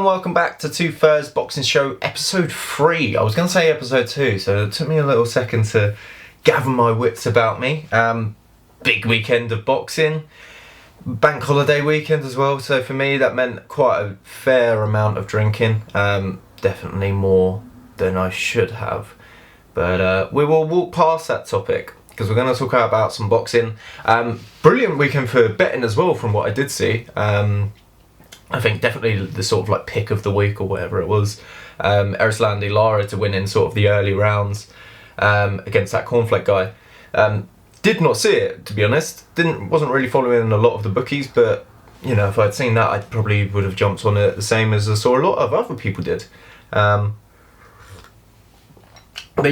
and welcome back to 2/3 Boxing Show episode 3. I was going to say episode 2, so it took me a little second to gather my wits about me. Big weekend of boxing, bank holiday weekend as well, so for me that meant quite a fair amount of drinking. Definitely more than I should have, but we will walk past that topic because we're going to talk about some boxing. Brilliant weekend for betting as well from what I did see. I think definitely the sort of like pick of the week or whatever it was. Erislandy Lara to win in sort of the early rounds against that cornflake guy. Did not see it, to be honest. Wasn't really following a lot of the bookies, but you know, if I'd seen that, I probably would have jumped on it the same as I saw a lot of other people did. But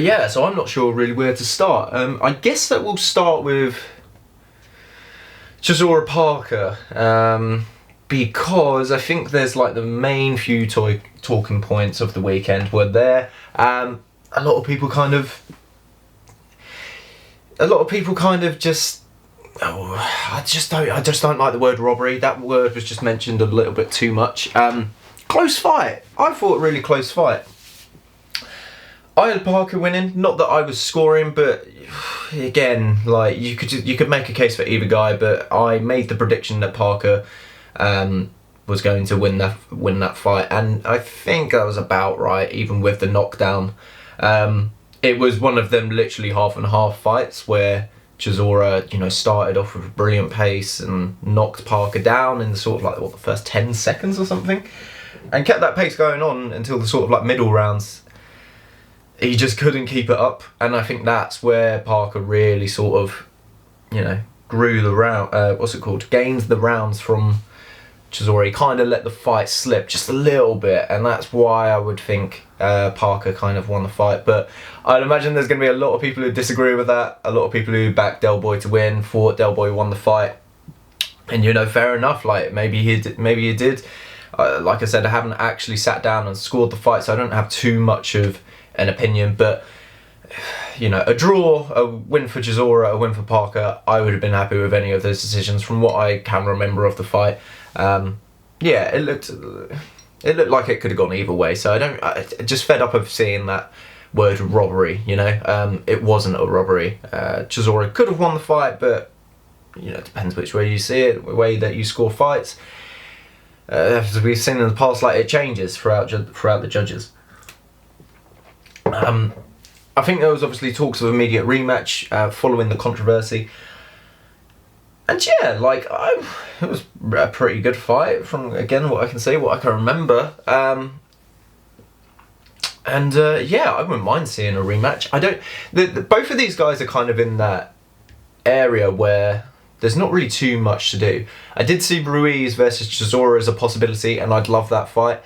yeah, so I'm not sure really where to start. I guess that we'll start with ChisoraParker. Because I think there's like the main few talking points of the weekend were there. A lot of people kind of just, I just don't like the word robbery. That word was just mentioned a little bit too much. Close fight. I thought really close fight. I had Parker winning, not that I was scoring, but again, like you could make a case for either guy, but I made the prediction that Parker was going to win that fight, and I think that was about right, even with the knockdown. It was one of them literally half and half fights where Chisora, you know, started off with a brilliant pace and knocked Parker down in the sort of like the first 10 seconds or something, and kept that pace going on until the sort of like middle rounds. He just couldn't keep it up, and I think that's where Parker really sort of, you know, grew the round. Gained the rounds from Chisora. He kind of let the fight slip just a little bit, and that's why I would think Parker kind of won the fight. But I'd imagine there's going to be a lot of people who disagree with that. A lot of people who backed Del Boy to win, thought Del Boy won the fight, and you know, fair enough. Like maybe he did. Like I said, I haven't actually sat down and scored the fight, so I don't have too much of an opinion. But you know, a draw, a win for Chisora, a win for Parker, I would have been happy with any of those decisions from what I can remember of the fight. Yeah, it looked like it could have gone either way, so I just fed up of seeing that word robbery, you know. It wasn't a robbery. Chisora could have won the fight, but you know, it depends which way you see it, the way that you score fights. As we've seen in the past, like it changes throughout the judges. I think there was obviously talks of immediate rematch following the controversy. And yeah, like it was a pretty good fight from, again, what I can say, what I can remember. Yeah, I wouldn't mind seeing a rematch. Both of these guys are kind of in that area where there's not really too much to do. I did see Ruiz versus Chisora as a possibility, and I'd love that fight.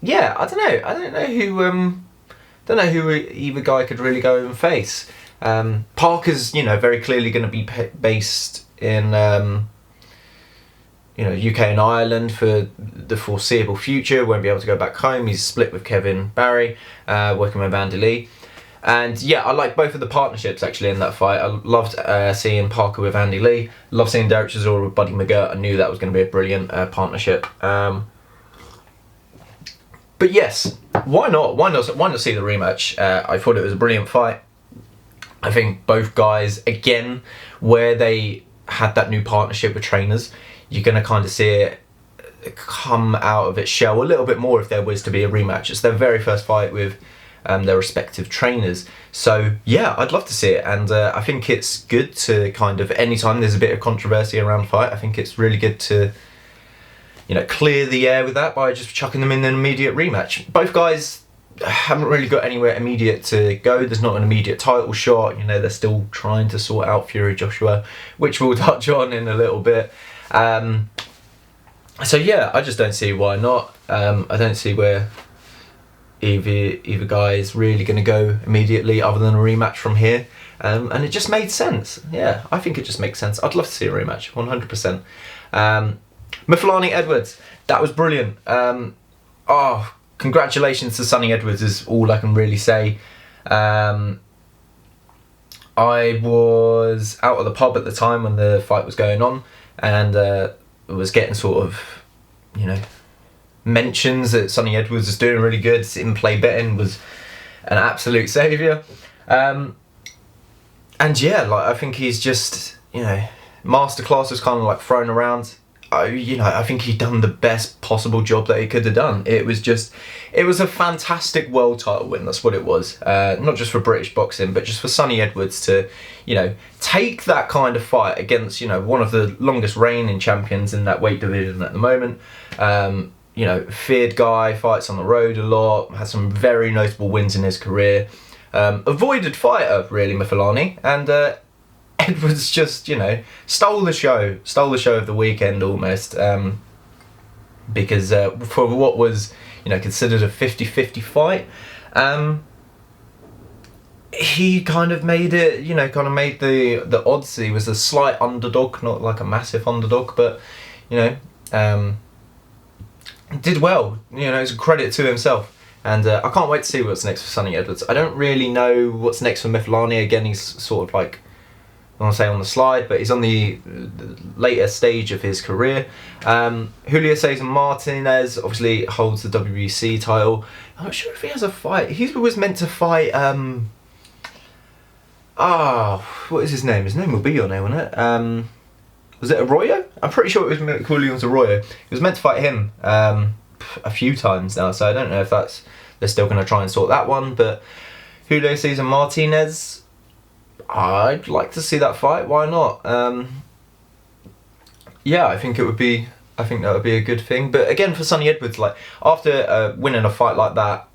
Yeah, I don't know who either guy could really go and face. Parker's, you know, very clearly going to be based in, you know, UK and Ireland for the foreseeable future. Won't be able to go back home. He's split with Kevin Barry, working with Andy Lee. And yeah, I like both of the partnerships actually in that fight. I loved seeing Parker with Andy Lee. Loved seeing Derek Chisora with Buddy McGirt. I knew that was going to be a brilliant partnership. But yes, why not? Why not see the rematch? I thought it was a brilliant fight. I think both guys, again, where they had that new partnership with trainers, you're going to kind of see it come out of its shell a little bit more if there was to be a rematch. It's their very first fight with their respective trainers. So yeah, I'd love to see it, and I think it's good to kind of, anytime there's a bit of controversy around a fight, I think it's really good to, you know, clear the air with that by just chucking them in an immediate rematch. Both guys haven't really got anywhere immediate to go. There's not an immediate title shot. You know, they're still trying to sort out Fury Joshua, which we'll touch on in a little bit. So yeah, I just don't see why not. I don't see where either guy is really going to go immediately other than a rematch from here. And it just made sense. Yeah, I think it just makes sense. I'd love to see a rematch, 100%. Mafalani Edwards, that was brilliant. Congratulations to Sonny Edwards is all I can really say. I was out of the pub at the time when the fight was going on, and was getting sort of, mentions that Sonny Edwards was doing really good. In-play betting was an absolute saviour. And yeah, like I think he's just, masterclass was kind of like thrown around. I think he'd done the best possible job that he could have done. It was a fantastic world title win. That's what it was. Not just for British boxing, but just for Sonny Edwards to, take that kind of fight against, one of the longest reigning champions in that weight division at the moment. Feared guy, fights on the road a lot, had some very notable wins in his career. Avoided fighter, really, Mifilani, and Edwards just, stole the show of the weekend almost, because for what was, considered a 50-50 fight, he kind of made it, made the odds. He was a slight underdog, not like a massive underdog, but, did well. It's a credit to himself. And I can't wait to see what's next for Sonny Edwards. I don't really know what's next for Mifilani. Again, he's sort of like, I want to say on the slide, but he's on the later stage of his career. Julio Cesar Martinez obviously holds the WBC title. I'm not sure if he has a fight. He was meant to fight, what is his name? His name will be on there, won't it? Was it Arroyo? I'm pretty sure it was Julian Arroyo. He was meant to fight him a few times now, so I don't know if they're still going to try and sort that one. But Julio Cesar Martinez, I'd like to see that fight. Why not? I think that would be a good thing. But again, for Sonny Edwards, like after winning a fight like that,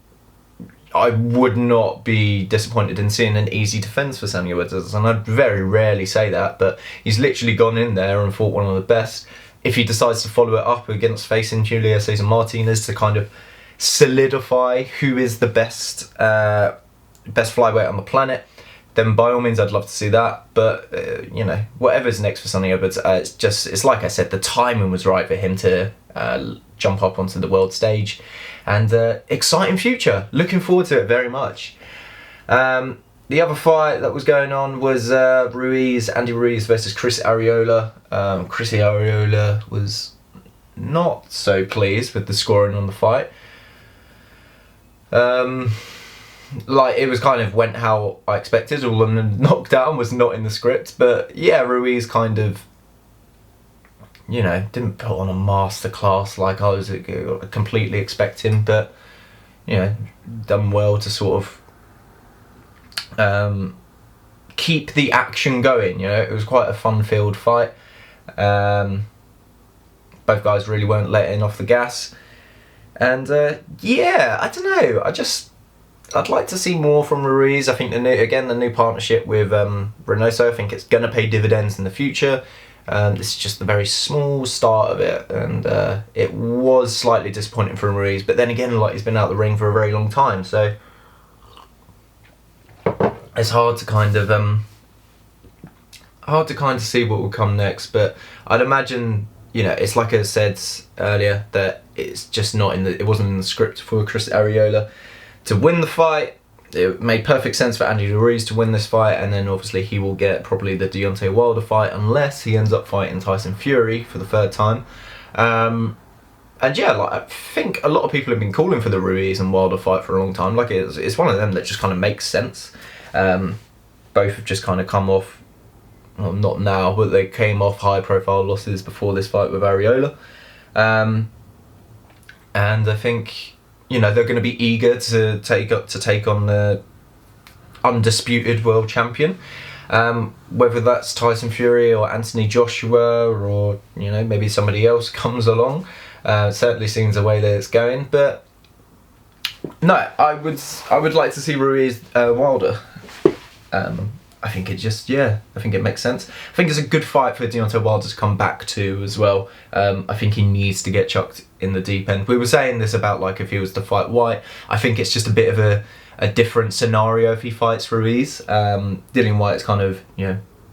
I would not be disappointed in seeing an easy defence for Sonny Edwards, and I'd very rarely say that, but he's literally gone in there and fought one of the best. If he decides to follow it up against facing Julio Cesar Martinez to kind of solidify who is the best flyweight on the planet, then by all means I'd love to see that. But whatever's next for Sonny Edwards, it's like I said, the timing was right for him to jump up onto the world stage, and exciting future. Looking forward to it very much. The other fight that was going on was Andy Ruiz versus Chris Arreola. Chris Arreola was not so pleased with the scoring on the fight. It was kind of went how I expected. All of the knockdown was not in the script, but yeah, Ruiz kind of, didn't put on a masterclass like I was completely expecting, but done well to sort of keep the action going. It was quite a fun-filled fight. Both guys really weren't letting off the gas, and I don't know. I'd like to see more from Ruiz. I think the new partnership with Reynoso, I think it's going to pay dividends in the future. This is just the very small start of it, and it was slightly disappointing for Ruiz. But then again, he's been out the ring for a very long time, so it's hard to kind of see what will come next. But I'd imagine, it's like I said earlier, that it's just it wasn't in the script for Chris Arreola to win the fight. It made perfect sense for Andy Ruiz to win this fight, and then obviously he will get probably the Deontay Wilder fight unless he ends up fighting Tyson Fury for the third time. I think a lot of people have been calling for the Ruiz and Wilder fight for a long time. It's one of them that just kind of makes sense. Both have just kind of come off, well, not now, but they came off high-profile losses before this fight with Arreola, and I think, they're going to be eager to take on the undisputed world champion, whether that's Tyson Fury or Anthony Joshua, or maybe somebody else comes along. It certainly seems the way that it's going, but no, I would like to see Ruiz Wilder. I think it makes sense. I think it's a good fight for Deontay Wilder to come back to as well. I think he needs to get chucked in the deep end. We were saying this about if he was to fight White. I think it's just a bit of a different scenario if he fights Ruiz. Dillian White's kind of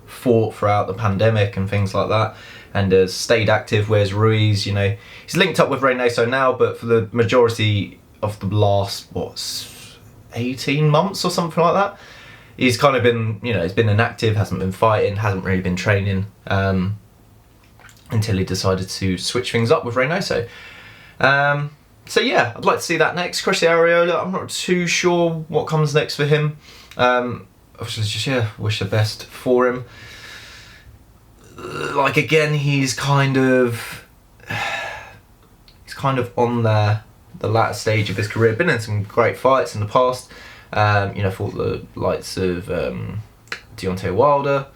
fought throughout the pandemic and things like that, and has stayed active, whereas Ruiz, he's linked up with Reynoso now, but for the majority of the last 18 months or something like that, he's kind of been, he's been inactive, hasn't been fighting, hasn't really been training. until he decided to switch things up with Reynoso. So yeah, I'd like to see that next. Chris Arreola, I'm not too sure what comes next for him. Obviously, just yeah, wish the best for him. Like again, he's kind of on the latter stage of his career. Been in some great fights in the past. You know, fought the likes of Deontay Wilder.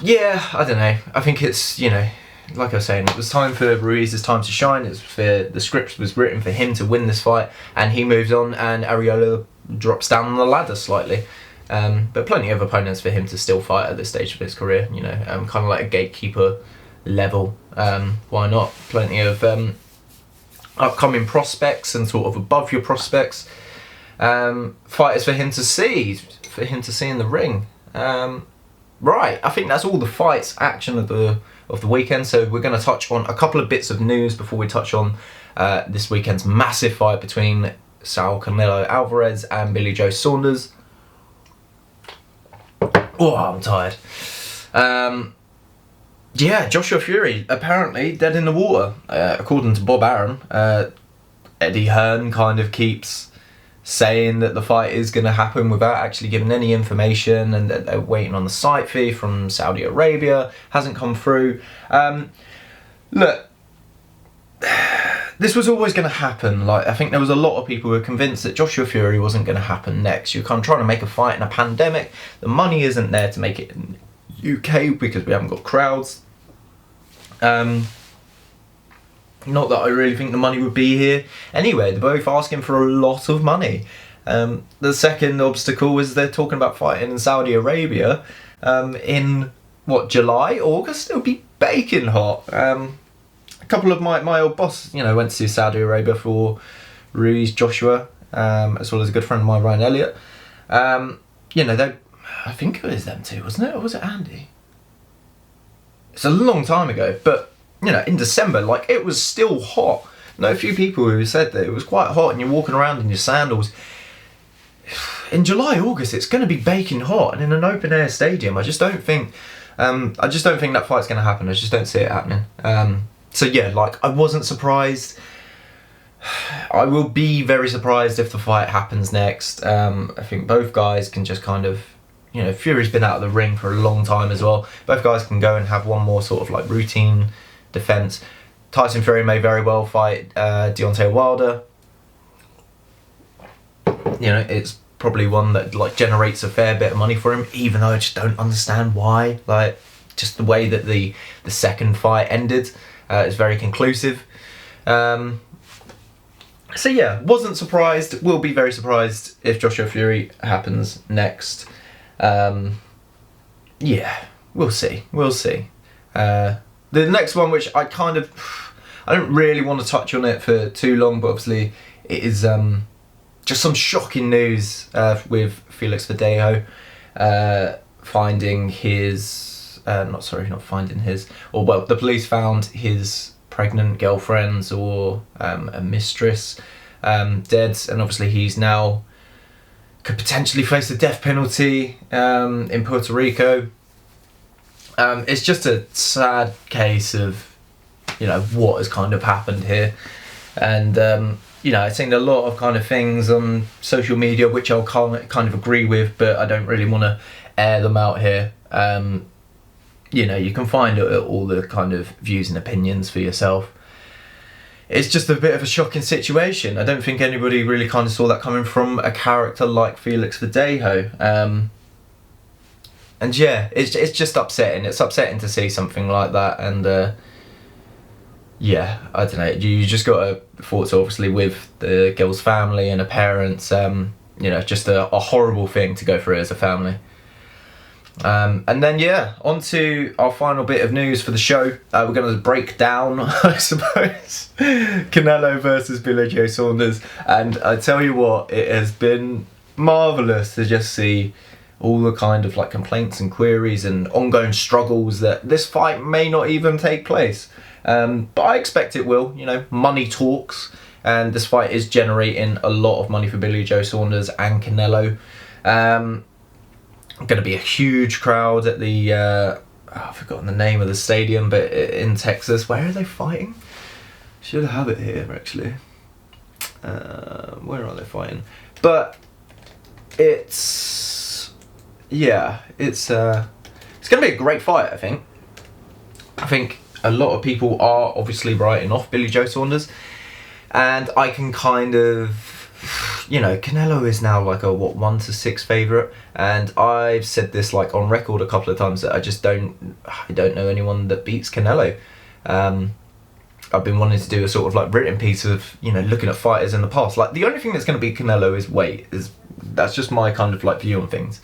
Yeah, I don't know. I think it's, you know, like I was saying, it was time for Ruiz's time to shine. It's for the script was written for him to win this fight, and he moves on, and Arreola drops down the ladder slightly. But plenty of opponents for him to still fight at this stage of his career. You know, kind of like a gatekeeper level. Why not? Plenty of upcoming prospects and sort of above your prospects. Fighters for him to see in the ring. Right, I think that's all the fights action of the weekend. So we're going to touch on a couple of bits of news before we touch on this weekend's massive fight between Saul Canelo Alvarez and Billy Joe Saunders. Oh, I'm tired. Yeah, Joshua Fury apparently dead in the water, according to Bob Arum. Eddie Hearn kind of keeps saying that the fight is going to happen without actually giving any information, and that they're waiting on the site fee from Saudi Arabia. Hasn't come through. Look, this was always going to happen. Like, I think there was a lot of people who were convinced that Joshua Fury wasn't going to happen next. You're kind of trying to make a fight in a pandemic. The money isn't there to make it in the UK because we haven't got crowds. Not that I really think the money would be here. Anyway, they're both asking for a lot of money. The second obstacle is they're talking about fighting in Saudi Arabia in, what, July, August? It'll be baking hot. A couple of my old boss, you know, went to Saudi Arabia for Ruiz Joshua, as well as a good friend of mine, Ryan Elliott. You know, I think it was them two, wasn't it? Or was it Andy? It's a long time ago, but you know, in December, like, it was still hot. Know a few people who said that it was quite hot and you're walking around in your sandals. In July, August, it's going to be baking hot, and in an open air stadium, I just don't think that fight's going to happen. I just don't see it happening. So yeah, like, I wasn't surprised. I will be very surprised if the fight happens next. I think both guys can just kind of, you know, Fury's been out of the ring for a long time as well. Both guys can go and have one more sort of like routine defense. Tyson Fury may very well fight Deontay Wilder. You know, it's probably one that like generates a fair bit of money for him, even though I just don't understand why. Like, just the way that the second fight ended is very conclusive. So yeah, wasn't surprised. Will be very surprised if Joshua Fury happens next. Yeah, we'll see. We'll see. The next one, which I don't really want to touch on it for too long, but obviously it is just some shocking news with Felix Verdejo finding his, not finding his, or well, the police found his pregnant girlfriend or a mistress dead, and obviously he's now could potentially face the death penalty in Puerto Rico. It's just a sad case of, you know, what has kind of happened here. And, you know, I've seen a lot of kind of things on social media which I'll kind of agree with, but I don't really want to air them out here. You know, you can find all the kind of views and opinions for yourself. It's just a bit of a shocking situation. I don't think anybody really kind of saw that coming from a character like Felix Verdejo. And yeah, it's just upsetting. It's upsetting to see something like that. And yeah, I don't know. You just got to thoughts obviously with the girl's family and her parents. You know, just a horrible thing to go through as a family. And then yeah, on to our final bit of news for the show. We're going to break down, I suppose, Canelo versus Billy Joe Saunders. And I tell you what, it has been marvellous to just see all the kind of like complaints and queries and ongoing struggles that this fight may not even take place. But I expect it will. You know, money talks, and this fight is generating a lot of money for Billy Joe Saunders and Canelo. Going to be a huge crowd at the I've forgotten the name of the stadium, but in Texas. Where are they fighting? Should have it here actually. Where are they fighting? But it's going to be a great fight. I think a lot of people are obviously writing off Billy Joe Saunders, and I can kind of, you know, Canelo is now like a 1-6 favourite, and I've said this like on record a couple of times that I don't know anyone that beats Canelo. I've been wanting to do a sort of like written piece of, you know, looking at fighters in the past. Like the only thing that's going to beat Canelo is weight. That's just my kind of like view on things.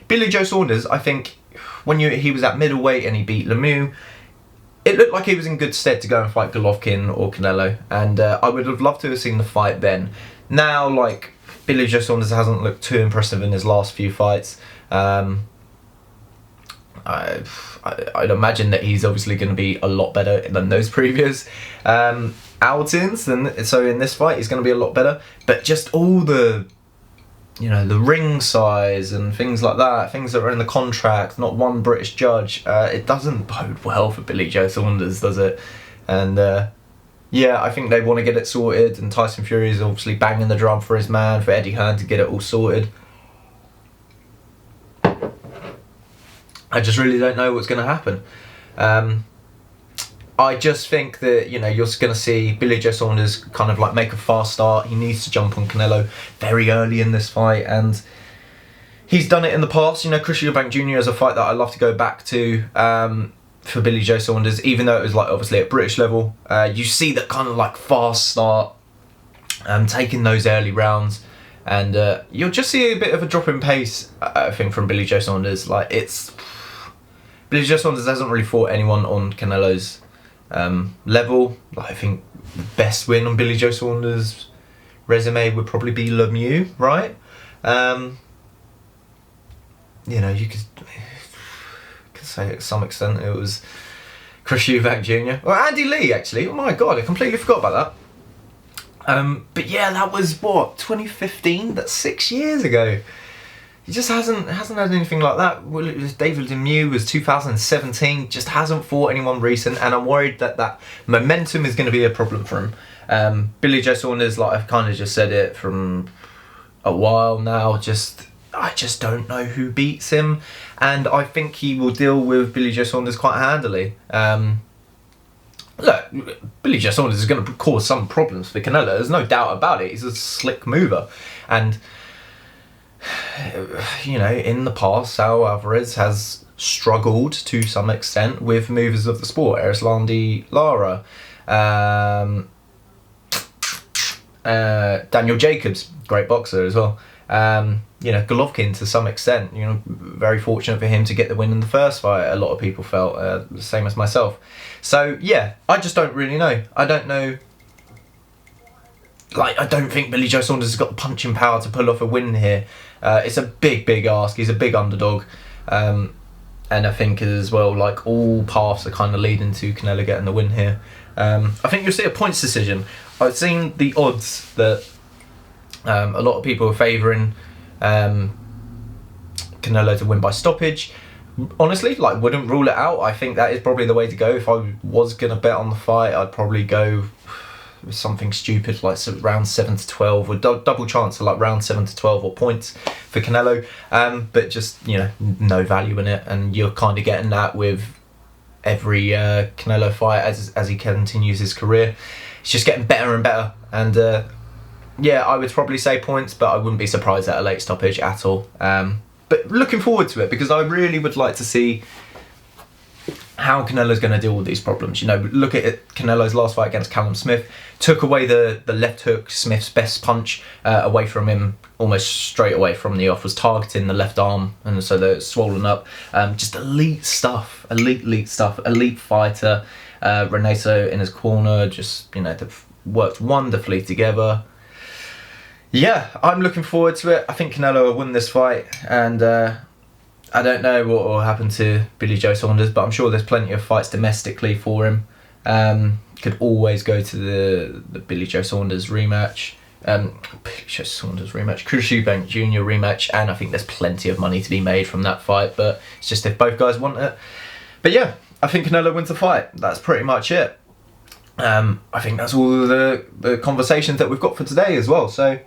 Billy Joe Saunders, I think when he was at middleweight and he beat Lemieux, it looked like he was in good stead to go and fight Golovkin or Canelo, and I would have loved to have seen the fight then. Now, like, Billy Joe Saunders hasn't looked too impressive in his last few fights. I'd imagine that he's obviously going to be a lot better than those previous outings. So in this fight, he's going to be a lot better. But just all the, you know, the ring size and things like that, things that are in the contract, not one British judge, it doesn't bode well for Billy Joe Saunders, does it? And yeah, I think they want to get it sorted, and Tyson Fury is obviously banging the drum for his man, for Eddie Hearn to get it all sorted. I just really don't know what's going to happen. I just think that, you know, you're going to see Billy Joe Saunders kind of like make a fast start. He needs to jump on Canelo very early in this fight, and he's done it in the past. You know, Chris Eubank Jr. is a fight that I love to go back to for Billy Joe Saunders, even though it was like obviously at British level. You see that kind of like fast start, taking those early rounds, and you'll just see a bit of a drop in pace, I think, from Billy Joe Saunders. Like, Billy Joe Saunders hasn't really fought anyone on Canelo's level. Like, I think the best win on Billy Joe Saunders' resume would probably be Lemieux, right? You know, you could say to some extent it was Chris Eubank Jr. or Andy Lee, actually. Oh my god, I completely forgot about that. But yeah, that was what, 2015? That's 6 years ago. He just hasn't had anything like that. Well, it was David Lemieux was 2017, just hasn't fought anyone recent, and I'm worried that momentum is going to be a problem for him. Billy Joe Saunders, like I've kind of just said it from a while now, I just don't know who beats him, and I think he will deal with Billy Joe Saunders quite handily. Look, Billy Joe Saunders is going to cause some problems for Canelo, there's no doubt about it. He's a slick mover, and you know, in the past, Saul Alvarez has struggled to some extent with movers of the sport. Erislandy Lara, Daniel Jacobs, great boxer as well. You know, Golovkin to some extent, you know, very fortunate for him to get the win in the first fight. A lot of people felt the same as myself. So yeah, I just don't really know. I don't know. Like, I don't think Billy Joe Saunders has got the punching power to pull off a win here. It's a big ask. He's a big underdog. And I think as well, like, all paths are kind of leading to Canelo getting the win here. I think you'll see a points decision. I've seen the odds that a lot of people are favouring Canelo to win by stoppage. Honestly, like, wouldn't rule it out. I think that is probably the way to go. If I was going to bet on the fight, I'd probably go with something stupid like round 7 to 12, or double chance of like round 7 to 12 or points for Canelo, but just, you know, no value in it, and you're kind of getting that with every Canelo fight as he continues his career. It's just getting better and better, and yeah, I would probably say points, but I wouldn't be surprised at a late stoppage at all. But looking forward to it, because I really would like to see how Canelo's going to deal with these problems. You know, look at it, Canelo's last fight against Callum Smith, took away the left hook, Smith's best punch, away from him almost straight away from the off, was targeting the left arm, and so they're swollen up. Just elite stuff, elite fighter. Renato in his corner, just, you know, they've worked wonderfully together. Yeah, I'm looking forward to it. I think Canelo will win this fight, and I don't know what will happen to Billy Joe Saunders, but I'm sure there's plenty of fights domestically for him. Could always go to the Billy Joe Saunders rematch. Billy Joe Saunders rematch, Chris Eubank Jr. rematch, and I think there's plenty of money to be made from that fight, but it's just if both guys want it. But yeah, I think Canelo wins the fight. That's pretty much it. I think that's all the conversations that we've got for today as well. So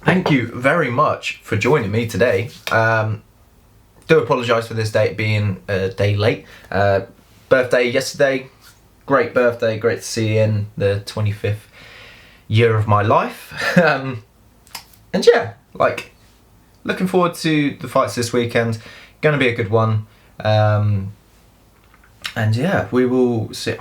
thank you very much for joining me today. Do apologise for this date being a day late. Birthday yesterday. Great birthday. Great to see you in the 25th year of my life. And yeah, like, looking forward to the fights this weekend. Going to be a good one. And yeah, we will see.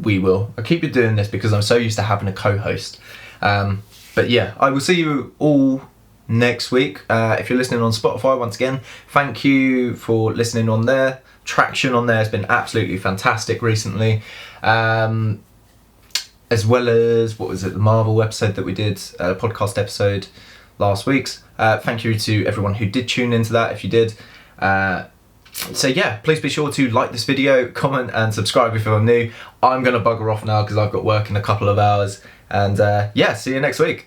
We will. I keep doing this because I'm so used to having a co-host. But yeah, I will see you all next week. If you're listening on Spotify, once again, thank you for listening on there. Traction on there has been absolutely fantastic recently. As well as, what was it, the Marvel episode that we did, podcast episode last week's. Thank you to everyone who did tune into that, if you did. So yeah, please be sure to like this video, comment and subscribe if you're new. I'm going to bugger off now because I've got work in a couple of hours. And yeah, see you next week.